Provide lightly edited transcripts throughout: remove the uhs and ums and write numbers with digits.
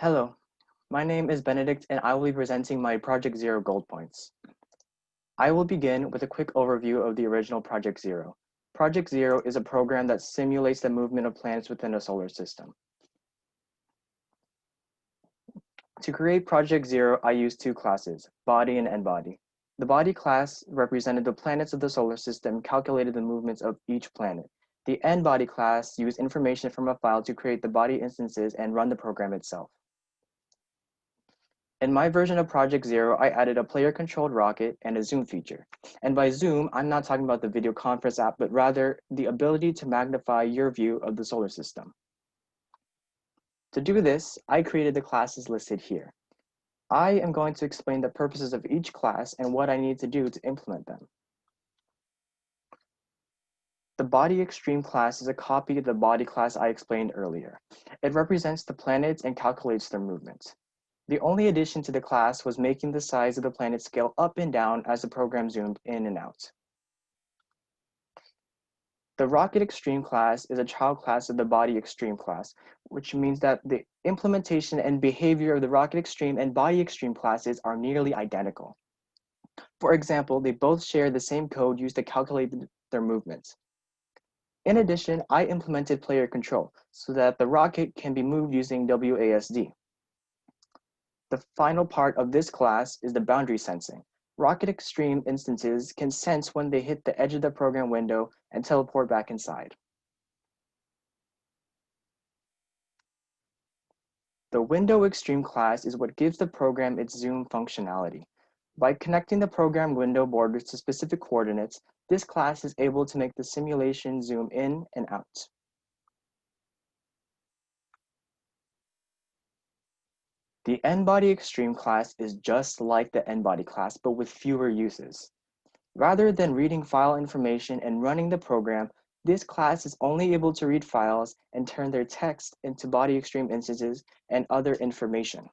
Hello, my name is Benedict and I will be presenting my Project Zero gold points. I will begin with a quick overview of the original Project Zero. Project Zero is a program that simulates the movement of planets within a solar system. To create Project Zero, I used two classes, Body and N-Body. The Body class represented the planets of the solar system and calculated the movements of each planet. The N-Body class used information from a file to create the body instances and run the program itself. In my version of Project Zero, I added a player-controlled rocket and a zoom feature. And by zoom, I'm not talking about the video conference app, but rather the ability to magnify your view of the solar system. To do this, I created the classes listed here. I am going to explain the purposes of each class and what I need to do to implement them. The Body Extreme class is a copy of the Body class I explained earlier. It represents the planets and calculates their movement. The only addition to the class was making the size of the planet scale up and down as the program zoomed in and out. The Rocket Extreme class is a child class of the Body Extreme class, which means that the implementation and behavior of the Rocket Extreme and Body Extreme classes are nearly identical. For example, they both share the same code used to calculate their movements. In addition, I implemented player control so that the rocket can be moved using WASD. The final part of this class is the boundary sensing. Rocket Extreme instances can sense when they hit the edge of the program window and teleport back inside. The Window Extreme class is what gives the program its zoom functionality. By connecting the program window borders to specific coordinates, this class is able to make the simulation zoom in and out. The N-Body Extreme class is just like the N-Body class, but with fewer uses. Rather than reading file information and running the program, this class is only able to read files and turn their text into Body Extreme instances and other information.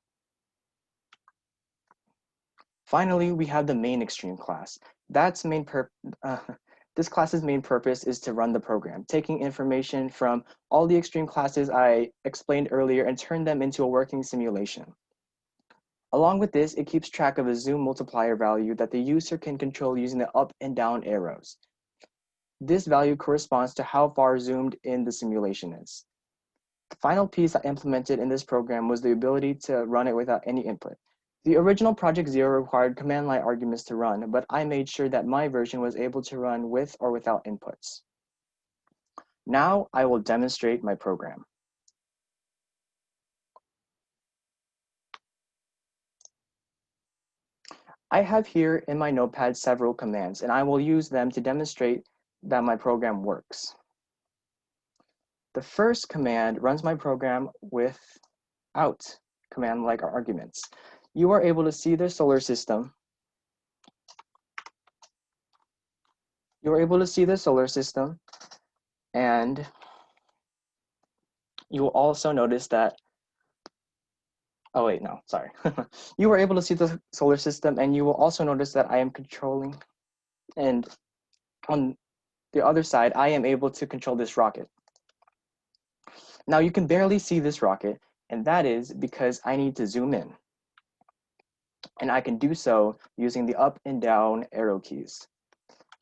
Finally, we have the Main Extreme class. This class's main purpose is to run the program, taking information from all the extreme classes I explained earlier and turn them into a working simulation. Along with this, it keeps track of a zoom multiplier value that the user can control using the up and down arrows. This value corresponds to how far zoomed in the simulation is. The final piece I implemented in this program was the ability to run it without any input. The original Project Zero required command line arguments to run, but I made sure that my version was able to run with or without inputs. Now I will demonstrate my program. I have here in my notepad several commands, and I will use them to demonstrate that my program works. The first command runs my program without command-like arguments. You are able to see the solar system. And you will also notice that, oh wait, no, sorry. You are able to see the solar system, and you will also notice that I am controlling, and on the other side, I am able to control this rocket. Now you can barely see this rocket, and that is because I need to zoom in. And I can do so using the up and down arrow keys.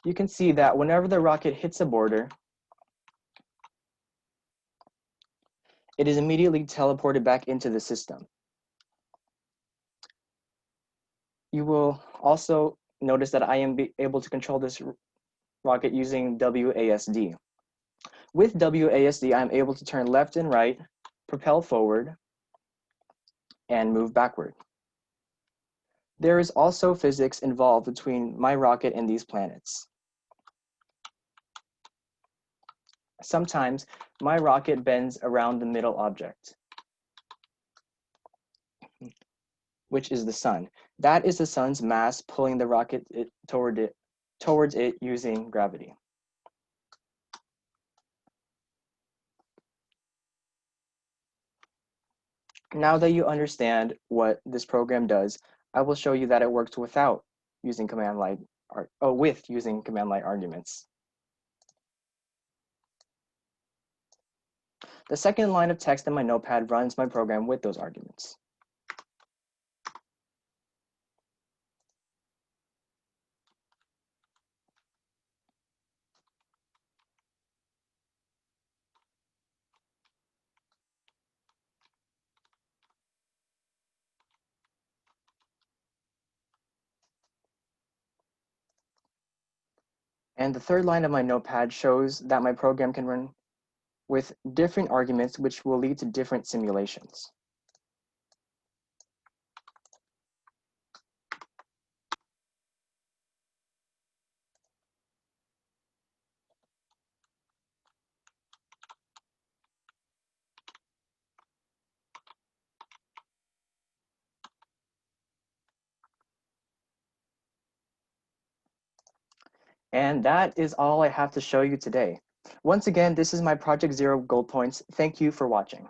You can see that whenever the rocket hits a border, it is immediately teleported back into the system. You will also notice that I am able to control this rocket using WASD. With WASD, I'm able to turn left and right, propel forward, and move backward. There is also physics involved between my rocket and these planets. Sometimes my rocket bends around the middle object, which is the sun. That is the sun's mass pulling the rocket towards it using gravity. Now that you understand what this program does, I will show you that it works without using command line arguments. The second line of text in my notepad runs my program with those arguments. And the third line of my notepad shows that my program can run with different arguments, which will lead to different simulations. And that is all I have to show you today. Once again, this is my Project Zero goal points. Thank you for watching.